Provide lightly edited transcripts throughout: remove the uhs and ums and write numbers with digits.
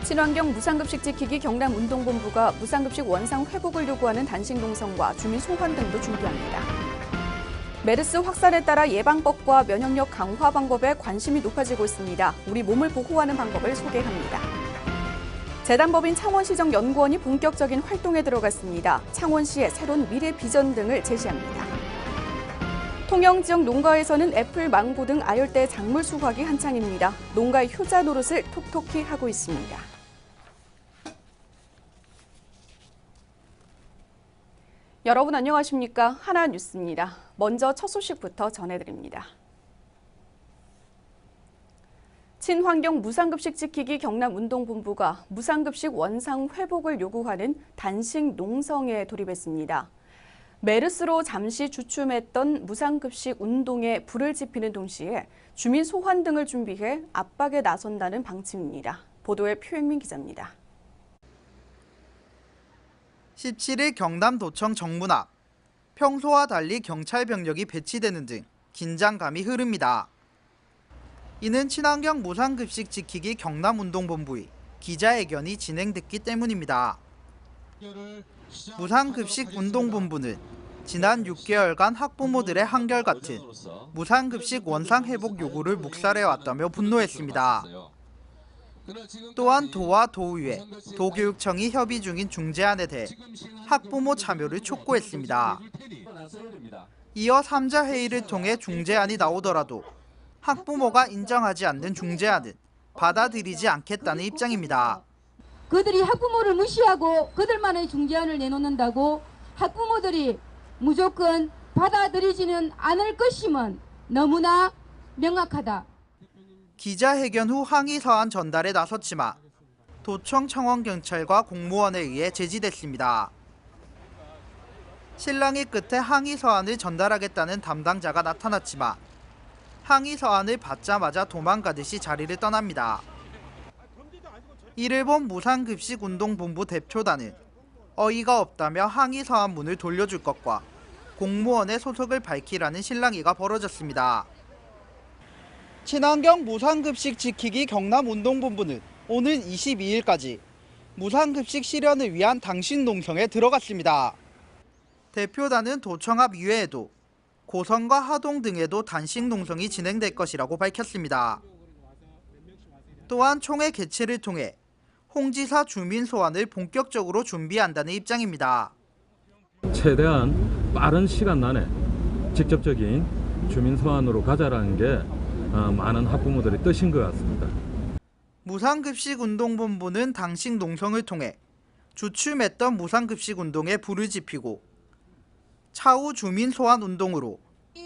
친환경 무상급식 지키기 경남운동본부가 무상급식 원상 회복을 요구하는 단식 농성과 주민 소환 등도 준비합니다. 메르스 확산에 따라 예방법과 면역력 강화 방법에 관심이 높아지고 있습니다. 우리 몸을 보호하는 방법을 소개합니다. 재단법인 창원시정 연구원이 본격적인 활동에 들어갔습니다. 창원시의 새로운 미래 비전 등을 제시합니다. 통영 지역 농가에서는 애플, 망고 등 아열대 작물 수확이 한창입니다. 농가의 효자 노릇을 톡톡히 하고 있습니다. 여러분 안녕하십니까? 하나뉴스입니다. 먼저 첫 소식부터 전해드립니다. 친환경 무상급식 지키기 경남운동본부가 무상급식 원상 회복을 요구하는 단식 농성에 돌입했습니다. 메르스로 잠시 주춤했던 무상급식 운동에 불을 지피는 동시에 주민 소환 등을 준비해 압박에 나선다는 방침입니다. 보도에 표영민 기자입니다. 17일 경남도청 정문 앞, 평소와 달리 경찰 병력이 배치되는 등 긴장감이 흐릅니다. 이는 친환경 무상급식 지키기 경남운동본부의 기자회견이 진행됐기 때문입니다. 무상급식 운동본부는 지난 6개월간 학부모들의 한결같은 무상급식 원상회복 요구를 묵살해왔다며 분노했습니다. 또한 도와 도의회, 도교육청이 협의 중인 중재안에 대해 학부모 참여를 촉구했습니다. 이어 3자 회의를 통해 중재안이 나오더라도 학부모가 인정하지 않는 중재안은 받아들이지 않겠다는 입장입니다. 그들이 학부모를 무시하고 그들만의 중재안을 내놓는다고 학부모들이 무조건 받아들이지는 않을 것임은 너무나 명확하다. 기자회견 후 항의 서한 전달에 나섰지만 도청 청원경찰과 공무원에 의해 제지됐습니다. 실랑이 끝에 항의 서한을 전달하겠다는 담당자가 나타났지만 항의 서한을 받자마자 도망가듯이 자리를 떠납니다. 이를 본 무상급식운동본부 대표단은 어이가 없다며 항의 서한문을 돌려줄 것과 공무원의 소속을 밝히라는 실랑이가 벌어졌습니다. 친환경 무상급식 지키기 경남운동본부는 오는 22일까지 무상급식 실현을 위한 단식 농성에 들어갔습니다. 대표단은 도청 앞 이외에도 고성과 하동 등에도 단식 농성이 진행될 것이라고 밝혔습니다. 또한 총회 개최를 통해 홍지사 주민 소환을 본격적으로 준비한다는 입장입니다. 최대한 빠른 시간 안에 직접적인 주민 소환으로 가자라는 게 많은 학부모들의 뜻인 것 같습니다. 무상급식운동본부는 단식 농성을 통해 주춤했던 무상급식 운동에 불을 지피고 차후 주민 소환 운동으로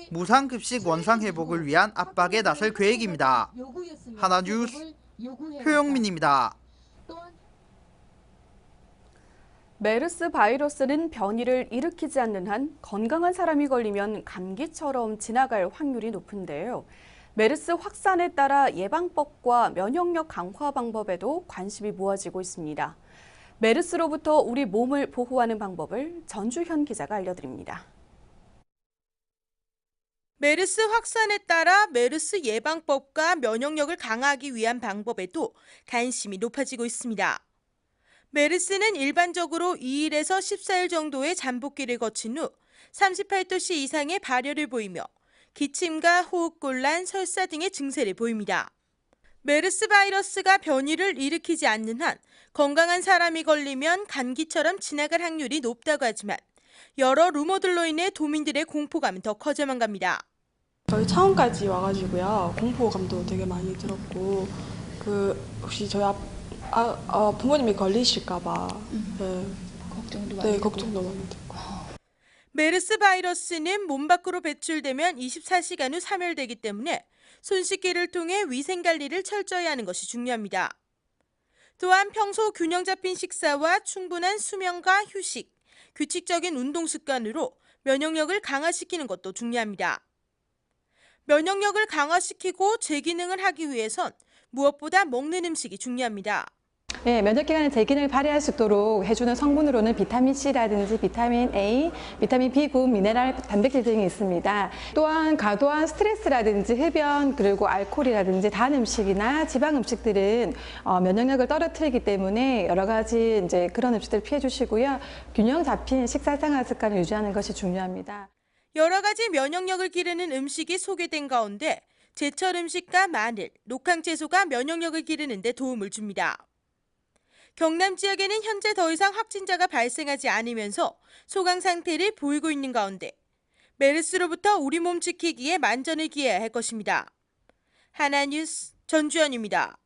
무상급식 원상 회복을 위한 압박에 나설 계획입니다. 하나뉴스 표영민입니다. 메르스 바이러스는 변이를 일으키지 않는 한 건강한 사람이 걸리면 감기처럼 지나갈 확률이 높은데요. 메르스 확산에 따라 예방법과 면역력 강화 방법에도 관심이 모아지고 있습니다. 메르스로부터 우리 몸을 보호하는 방법을 전주현 기자가 알려드립니다. 메르스 확산에 따라 메르스 예방법과 면역력을 강화하기 위한 방법에도 관심이 높아지고 있습니다. 메르스는 일반적으로 2일에서 14일 정도의 잠복기를 거친 후 38도씨 이상의 발열을 보이며 기침과 호흡곤란, 설사 등의 증세를 보입니다. 메르스 바이러스가 변이를 일으키지 않는 한 건강한 사람이 걸리면 감기처럼 지나갈 확률이 높다고 하지만 여러 루머들로 인해 도민들의 공포감은 더 커져만 갑니다. 저희 창원까지 와가지고요. 공포감도 되게 많이 들었고 혹시 저희 부모님이 걸리실까봐 걱정도 많이 됐고. 메르스 바이러스는 몸 밖으로 배출되면 24시간 후 사멸되기 때문에 손 씻기를 통해 위생관리를 철저히 하는 것이 중요합니다. 또한 평소 균형 잡힌 식사와 충분한 수면과 휴식, 규칙적인 운동 습관으로 면역력을 강화시키는 것도 중요합니다. 면역력을 강화시키고 재기능을 하기 위해선 무엇보다 먹는 음식이 중요합니다. 네, 면역기관의 재기능을 발휘할 수 있도록 해주는 성분으로는 비타민 C라든지 비타민 A, 비타민 B9, 미네랄, 단백질 등이 있습니다. 또한 과도한 스트레스라든지 흡연, 그리고 알코올이라든지 단 음식이나 지방 음식들은 면역력을 떨어뜨리기 때문에 여러 가지 이제 그런 음식들을 피해 주시고요. 균형 잡힌 식사 생활 습관을 유지하는 것이 중요합니다. 여러 가지 면역력을 기르는 음식이 소개된 가운데 제철 음식과 마늘, 녹황 채소가 면역력을 기르는 데 도움을 줍니다. 경남 지역에는 현재 더 이상 확진자가 발생하지 않으면서 소강 상태를 보이고 있는 가운데 메르스로부터 우리 몸 지키기에 만전을 기해야 할 것입니다. 하나뉴스 전주연입니다.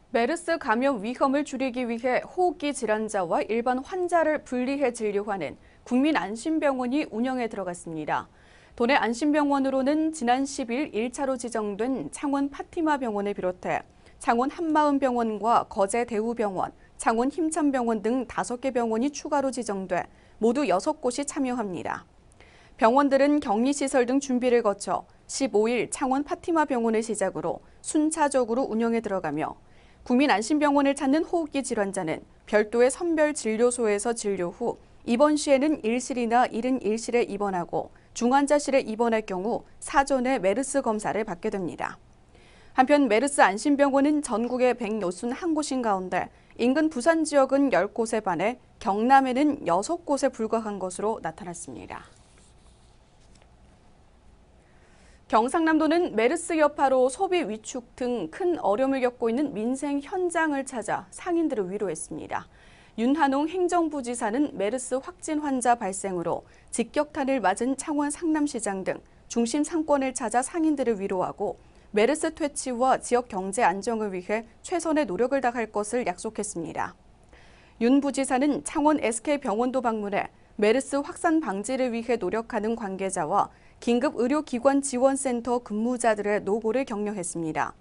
메르스 감염 위험을 줄이기 위해 호흡기 질환자와 일반 환자를 분리해 진료하는 국민안심병원이 운영에 들어갔습니다. 도내 안심병원으로는 지난 10일 1차로 지정된 창원 파티마병원을 비롯해 창원 한마음병원과 거제 대우병원, 창원 힘찬병원 등 5개 병원이 추가로 지정돼 모두 6곳이 참여합니다. 병원들은 격리시설 등 준비를 거쳐 15일 창원 파티마병원을 시작으로 순차적으로 운영에 들어가며 국민안심병원을 찾는 호흡기 질환자는 별도의 선별진료소에서 진료 후 입원 시에는 1실이나 71실에 입원하고 중환자실에 입원할 경우 사전에 메르스 검사를 받게 됩니다. 한편 메르스 안심병원은 전국에 161곳인 가운데 인근 부산 지역은 10곳에 반해 경남에는 6곳에 불과한 것으로 나타났습니다. 경상남도는 메르스 여파로 소비 위축 등 큰 어려움을 겪고 있는 민생 현장을 찾아 상인들을 위로했습니다. 윤한홍 행정부지사는 메르스 확진 환자 발생으로 직격탄을 맞은 창원 상남시장 등 중심 상권을 찾아 상인들을 위로하고 메르스 퇴치와 지역 경제 안정을 위해 최선의 노력을 다할 것을 약속했습니다. 윤 부지사는 창원 SK병원도 방문해 메르스 확산 방지를 위해 노력하는 관계자와 긴급의료기관 지원센터 근무자들의 노고를 격려했습니다.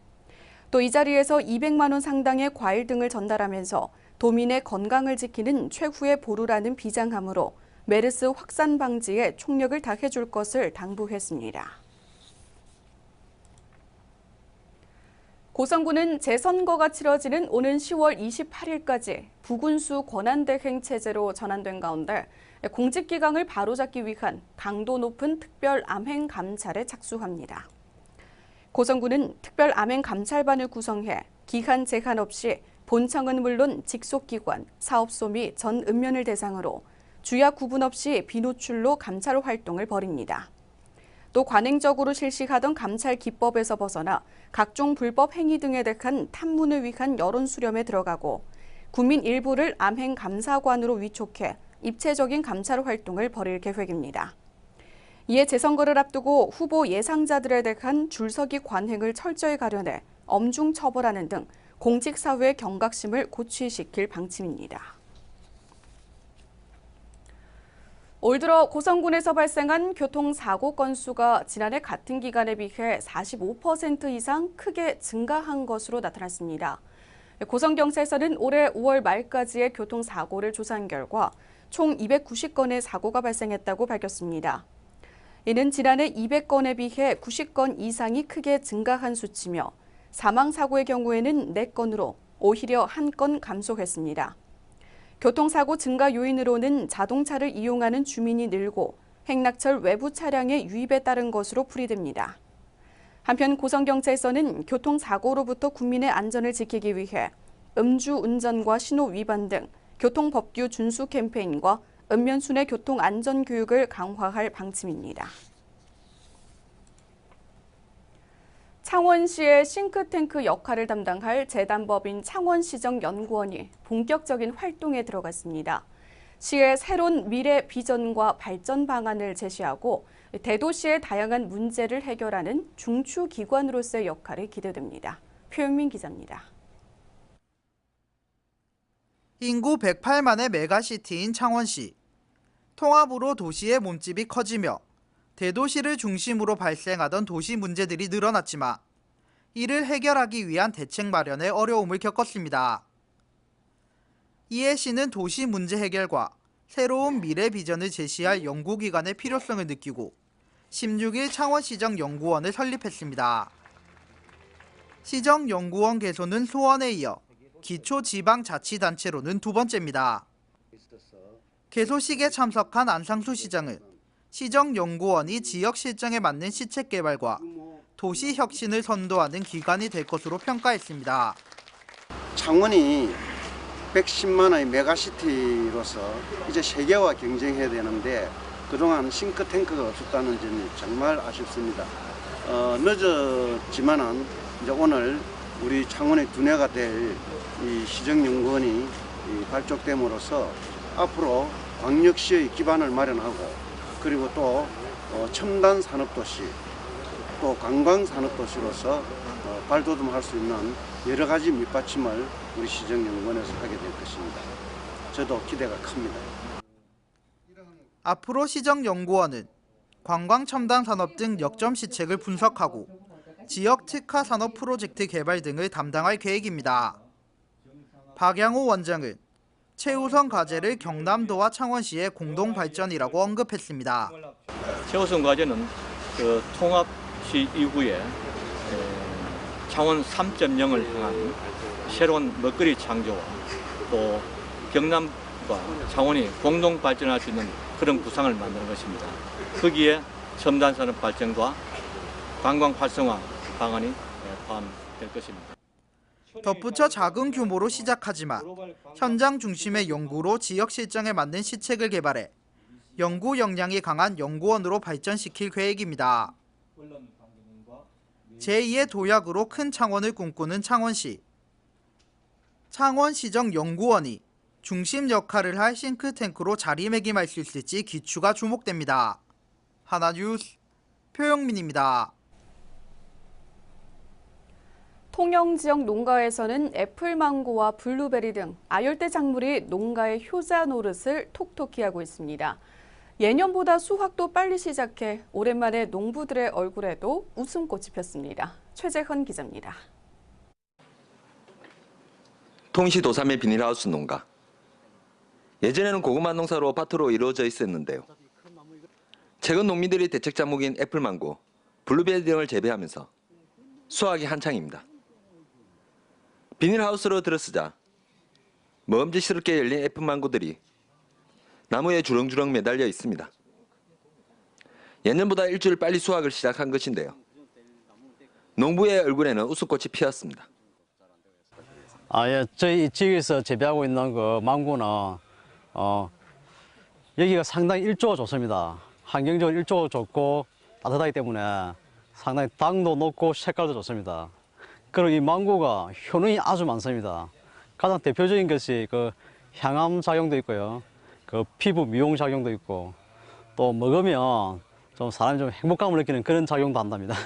또 이 자리에서 200만 원 상당의 과일 등을 전달하면서 도민의 건강을 지키는 최후의 보루라는 비장함으로 메르스 확산 방지에 총력을 다해줄 것을 당부했습니다. 고성군은 재선거가 치러지는 오는 10월 28일까지 부군수 권한대행 체제로 전환된 가운데 공직기강을 바로잡기 위한 강도 높은 특별 암행 감찰에 착수합니다. 고성군은 특별 암행 감찰반을 구성해 기한 제한 없이 본청은 물론 직속기관, 사업소 및 전 읍면을 대상으로 주야 구분 없이 비노출로 감찰 활동을 벌입니다. 또 관행적으로 실시하던 감찰 기법에서 벗어나 각종 불법 행위 등에 대한 탐문을 위한 여론 수렴에 들어가고 국민 일부를 암행 감사관으로 위촉해 입체적인 감찰 활동을 벌일 계획입니다. 이에 재선거를 앞두고 후보 예상자들에 대한 줄서기 관행을 철저히 가려내 엄중 처벌하는 등 공직사회의 경각심을 고취시킬 방침입니다. 올 들어 고성군에서 발생한 교통사고 건수가 지난해 같은 기간에 비해 45% 이상 크게 증가한 것으로 나타났습니다. 고성경찰서는 올해 5월 말까지의 교통사고를 조사한 결과 총 290건의 사고가 발생했다고 밝혔습니다. 이는 지난해 200건에 비해 90건 이상이 크게 증가한 수치며 사망사고의 경우에는 4건으로 오히려 1건 감소했습니다. 교통사고 증가 요인으로는 자동차를 이용하는 주민이 늘고 행락철 외부 차량의 유입에 따른 것으로 풀이됩니다. 한편 고성경찰서는 교통사고로부터 국민의 안전을 지키기 위해 음주운전과 신호 위반 등 교통법규 준수 캠페인과 읍면순회 교통안전교육을 강화할 방침입니다. 창원시의 싱크탱크 역할을 담당할 재단법인 창원시정연구원이 본격적인 활동에 들어갔습니다. 시의 새로운 미래 비전과 발전 방안을 제시하고 대도시의 다양한 문제를 해결하는 중추기관으로서의 역할이 기대됩니다. 표현민 기자입니다. 인구 108만의 메가시티인 창원시. 통합으로 도시의 몸집이 커지며 대도시를 중심으로 발생하던 도시 문제들이 늘어났지만 이를 해결하기 위한 대책 마련에 어려움을 겪었습니다. 이에 시는 도시 문제 해결과 새로운 미래 비전을 제시할 연구기관의 필요성을 느끼고 16일 창원시정연구원을 설립했습니다. 시정연구원 개소는 소원에 이어 기초지방자치단체로는 두 번째입니다. 개소식에 참석한 안상수 시장은 시정연구원이 지역 실정에 맞는 시책 개발과 도시 혁신을 선도하는 기관이 될 것으로 평가했습니다. 창원이 110만의 메가시티로서 이제 세계와 경쟁해야 되는데 그동안 싱크탱크가 없었다는 점이 정말 아쉽습니다. 늦었지만은 이제 오늘 우리 창원의 두뇌가 될 이 시정연구원이 발족됨으로써 앞으로 광역시의 기반을 마련하고 그리고 또 첨단 산업도시 또 관광산업도시로서 발돋움할 수 있는 여러 가지 밑받침을 우리 시정연구원에서 하게 될 것입니다. 저도 기대가 큽니다. 앞으로 시정연구원은 관광 첨단 산업 등 역점 시책을 분석하고 지역 특화 산업 프로젝트 개발 등을 담당할 계획입니다. 박양호 원장은 최우선 과제를 경남도와 창원시의 공동 발전이라고 언급했습니다. 최우선 과제는 통합시 이후에 창원 3.0을 향한 새로운 먹거리 창조와 또 경남과 창원이 공동 발전할 수 있는 그런 구상을 만드는 것입니다. 거기에 첨단 산업 발전과 관광 활성화 방안이 포함될 것입니다. 덧붙여 작은 규모로 시작하지만 현장 중심의 연구로 지역 실정에 맞는 시책을 개발해 연구 역량이 강한 연구원으로 발전시킬 계획입니다. 제2의 도약으로 큰 창원을 꿈꾸는 창원시. 창원시정연구원이 중심 역할을 할 싱크탱크로 자리매김할 수 있을지 기추가 주목됩니다. 하나뉴스 표영민입니다. 통영 지역 농가에서는 애플망고와 블루베리 등 아열대 작물이 농가의 효자 노릇을 톡톡히 하고 있습니다. 예년보다 수확도 빨리 시작해 오랜만에 농부들의 얼굴에도 웃음꽃이 폈습니다. 최재헌 기자입니다. 통시 도삼의 비닐하우스 농가. 예전에는 고구마 농사로 밭으로 이루어져 있었는데요. 최근 농민들이 대책 작물인 애플망고, 블루베리 등을 재배하면서 수확이 한창입니다. 비닐하우스로 들어서자 먹음직스럽게 열린 애플망고들이 나무에 주렁주렁 매달려 있습니다. 예년보다 일주일 빨리 수확을 시작한 것인데요. 농부의 얼굴에는 웃음꽃이 피었습니다. 저희 지역에서 재배하고 있는 그 망고는 여기가 상당히 일조가 좋습니다. 환경적으로 일조가 좋고 따뜻하기 때문에 상당히 당도 높고 색깔도 좋습니다. 그리고 이 망고가 효능이 아주 많습니다. 가장 대표적인 것이 그 향암 작용도 있고요. 그 피부 미용 작용도 있고 또 먹으면 좀 사람이 좀 행복감을 느끼는 그런 작용도 한답니다.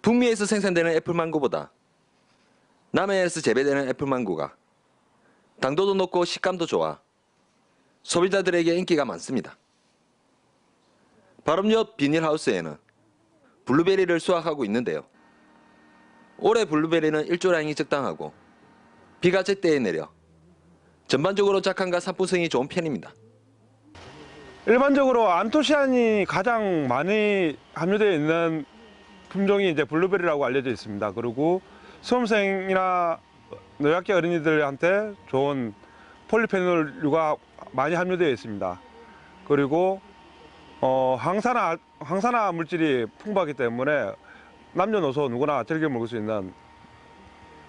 북미에서 생산되는 애플망고보다 남해에서 재배되는 애플망고가 당도도 높고 식감도 좋아 소비자들에게 인기가 많습니다. 바로 옆 비닐하우스에는 블루베리를 수확하고 있는데요. 올해 블루베리는 일조량이 적당하고 비가 제때에 내려 전반적으로 작황과 상품성이 좋은 편입니다. 일반적으로 안토시아닌이 가장 많이 함유되어 있는 품종이 이제 블루베리라고 알려져 있습니다. 그리고 수험생이나 노약자 어린이들한테 좋은 폴리페놀류가 많이 함유되어 있습니다. 그리고 항산화 물질이 풍부하기 때문에 남녀노소 누구나 즐겨 먹을 수 있는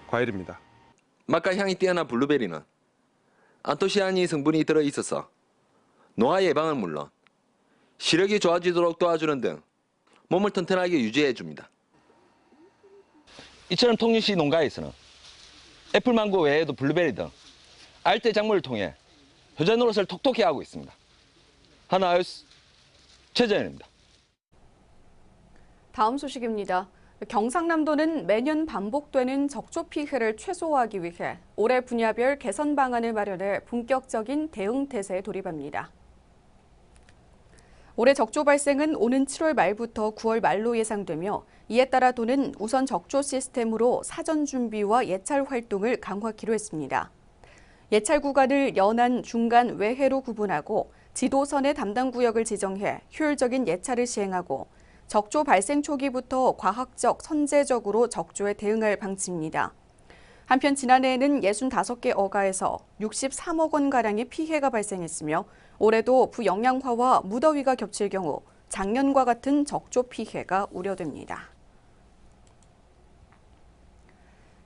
과일입니다. 맛과 향이 뛰어난 블루베리는 안토시아닌 성분이 들어있어서 노화 예방은 물론 시력이 좋아지도록 도와주는 등 몸을 튼튼하게 유지해줍니다. 이처럼 통영시 농가에서는 애플망고 외에도 블루베리 등 알대 작물을 통해 효자 노릇을 톡톡히 하고 있습니다. 하나뉴스 최재현입니다. 다음 소식입니다. 경상남도는 매년 반복되는 적조 피해를 최소화하기 위해 올해 분야별 개선 방안을 마련해 본격적인 대응 태세에 돌입합니다. 올해 적조 발생은 오는 7월 말부터 9월 말로 예상되며 이에 따라 도는 우선 적조 시스템으로 사전 준비와 예찰 활동을 강화키로 했습니다. 예찰 구간을 연안, 중간, 외해로 구분하고 지도선의 담당 구역을 지정해 효율적인 예찰을 시행하고 적조 발생 초기부터 과학적, 선제적으로 적조에 대응할 방침입니다. 한편 지난해에는 65개 어가에서 63억 원가량의 피해가 발생했으며 올해도 부영양화와 무더위가 겹칠 경우 작년과 같은 적조 피해가 우려됩니다.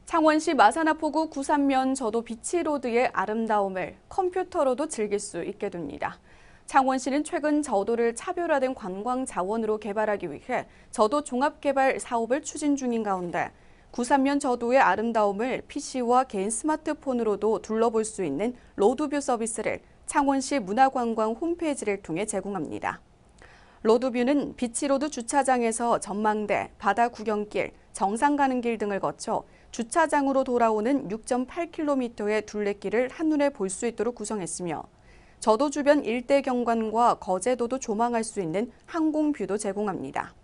창원시 마산하포구 구산면 저도 비치로드의 아름다움을 컴퓨터로도 즐길 수 있게 됩니다. 창원시는 최근 저도를 차별화된 관광 자원으로 개발하기 위해 저도 종합개발 사업을 추진 중인 가운데 구산면 저도의 아름다움을 PC와 개인 스마트폰으로도 둘러볼 수 있는 로드뷰 서비스를 창원시 문화관광 홈페이지를 통해 제공합니다. 로드뷰는 비치로드 주차장에서 전망대, 바다 구경길, 정상 가는 길 등을 거쳐 주차장으로 돌아오는 6.8km의 둘레길을 한눈에 볼 수 있도록 구성했으며 저도 주변 일대 경관과 거제도도 조망할 수 있는 항공뷰도 제공합니다.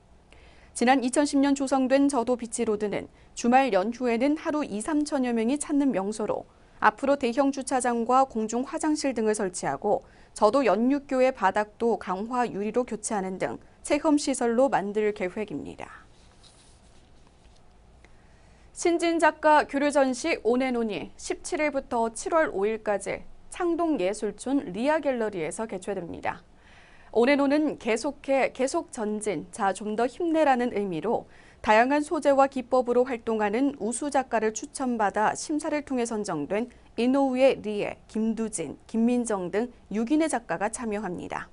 지난 2010년 조성된 저도 비치로드는 주말 연휴에는 하루 2~3천여 명이 찾는 명소로 앞으로 대형 주차장과 공중 화장실 등을 설치하고 저도 연육교의 바닥도 강화 유리로 교체하는 등 체험시설로 만들 계획입니다. 신진 작가 교류 전시 온앤온이 17일부터 7월 5일까지 창동예술촌 리아 갤러리에서 개최됩니다. 온앤온은 계속해, 계속 전진, 자 좀 더 힘내라는 의미로 다양한 소재와 기법으로 활동하는 우수 작가를 추천받아 심사를 통해 선정된 이노우의 리에, 김두진, 김민정 등 6인의 작가가 참여합니다.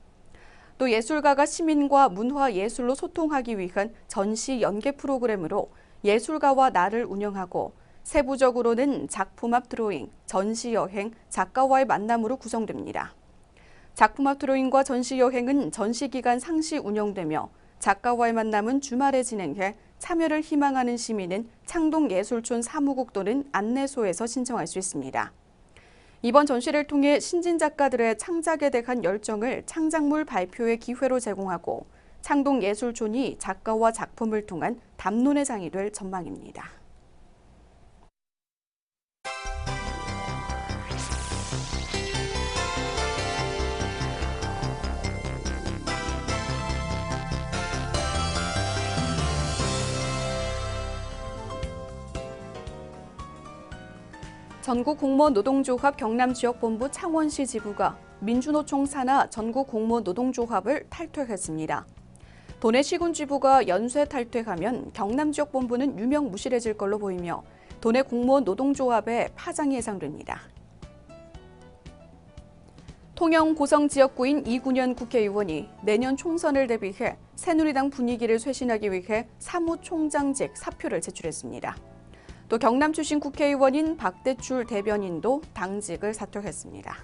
또 예술가가 시민과 문화예술로 소통하기 위한 전시 연계 프로그램으로 예술가와 나를 운영하고 세부적으로는 작품 앞 드로잉, 전시 여행, 작가와의 만남으로 구성됩니다. 작품 앞 드로잉과 전시 여행은 전시 기간 상시 운영되며 작가와의 만남은 주말에 진행해 참여를 희망하는 시민은 창동예술촌 사무국 또는 안내소에서 신청할 수 있습니다. 이번 전시를 통해 신진 작가들의 창작에 대한 열정을 창작물 발표의 기회로 제공하고 창동예술촌이 작가와 작품을 통한 담론의 장이 될 전망입니다. 전국공무원노동조합 경남지역본부 창원시 지부가 민주노총 산하 전국공무원노동조합을 탈퇴했습니다. 도내 시군지부가 연쇄 탈퇴하면 경남지역본부는 유명무실해질 걸로 보이며 도내 공무원노동조합의 파장이 예상됩니다. 통영 고성지역구인 이군현 국회의원이 내년 총선을 대비해 새누리당 분위기를 쇄신하기 위해 사무총장직 사표를 제출했습니다. 또 경남 출신 국회의원인 박대출 대변인도 당직을 사퇴했습니다.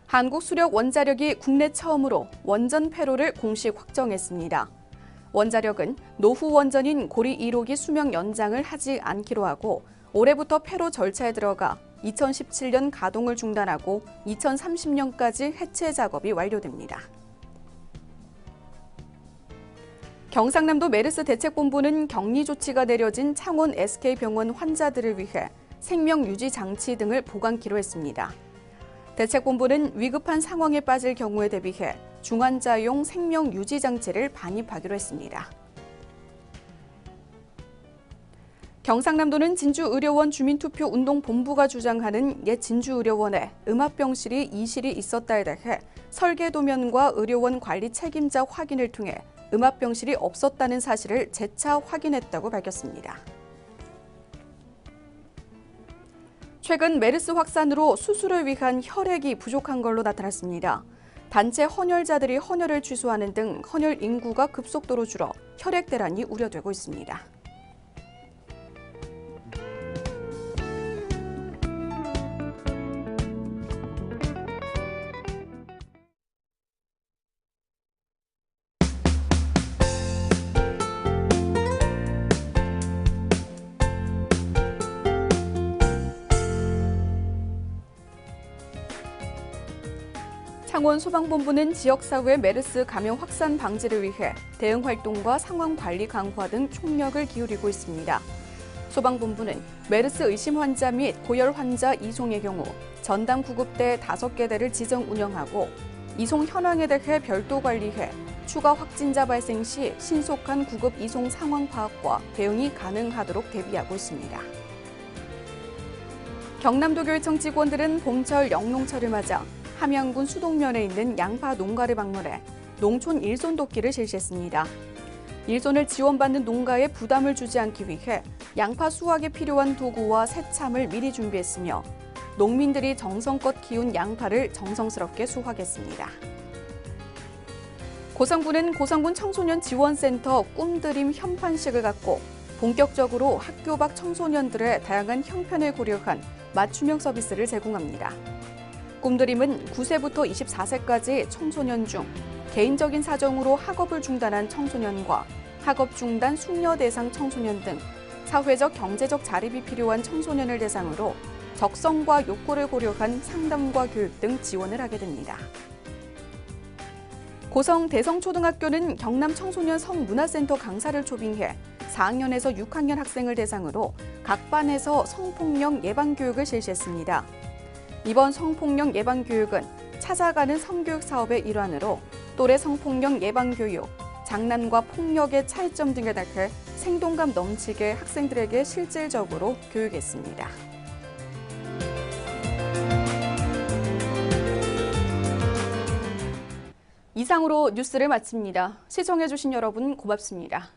한국수력원자력이 국내 처음으로 원전 폐로를 공식 확정했습니다. 원자력은 노후 원전인 고리 1호기 수명 연장을 하지 않기로 하고 올해부터 폐로 절차에 들어가 2017년 가동을 중단하고 2030년까지 해체 작업이 완료됩니다. 경상남도 메르스 대책본부는 격리 조치가 내려진 창원 SK병원 환자들을 위해 생명유지 장치 등을 보관키로 했습니다. 대책본부는 위급한 상황에 빠질 경우에 대비해 중환자용 생명유지 장치를 반입하기로 했습니다. 경상남도는 진주의료원 주민투표운동본부가 주장하는 옛 진주의료원에 음압병실이 2실이 있었다에 대해 설계도면과 의료원 관리 책임자 확인을 통해 음압병실이 없었다는 사실을 재차 확인했다고 밝혔습니다. 최근 메르스 확산으로 수술을 위한 혈액이 부족한 걸로 나타났습니다. 단체 헌혈자들이 헌혈을 취소하는 등 헌혈 인구가 급속도로 줄어 혈액 대란이 우려되고 있습니다. 창원소방본부는 지역사회 메르스 감염 확산 방지를 위해 대응 활동과 상황 관리 강화 등 총력을 기울이고 있습니다. 소방본부는 메르스 의심 환자 및 고열 환자 이송의 경우 전담 구급대 5개 대를 지정 운영하고 이송 현황에 대해 별도 관리해 추가 확진자 발생 시 신속한 구급 이송 상황 파악과 대응이 가능하도록 대비하고 있습니다. 경남도교육청 직원들은 봄철 영농철을 맞아 함양군 수동면에 있는 양파 농가를 방문해 농촌 일손 돕기를 실시했습니다. 일손을 지원받는 농가에 부담을 주지 않기 위해 양파 수확에 필요한 도구와 새참을 미리 준비했으며 농민들이 정성껏 키운 양파를 정성스럽게 수확했습니다. 고성군은 고성군 청소년 지원센터 꿈드림 현판식을 갖고 본격적으로 학교 밖 청소년들의 다양한 형편을 고려한 맞춤형 서비스를 제공합니다. 꿈드림은 9세부터 24세까지 청소년 중 개인적인 사정으로 학업을 중단한 청소년과 학업 중단 숙려 대상 청소년 등 사회적 경제적 자립이 필요한 청소년을 대상으로 적성과 욕구를 고려한 상담과 교육 등 지원을 하게 됩니다. 고성 대성초등학교는 경남 청소년 성문화센터 강사를 초빙해 4학년에서 6학년 학생을 대상으로 각 반에서 성폭력 예방교육을 실시했습니다. 이번 성폭력 예방교육은 찾아가는 성교육 사업의 일환으로 또래 성폭력 예방교육, 장난과 폭력의 차이점 등에 대해 생동감 넘치게 학생들에게 실질적으로 교육했습니다. 이상으로 뉴스를 마칩니다. 시청해주신 여러분 고맙습니다.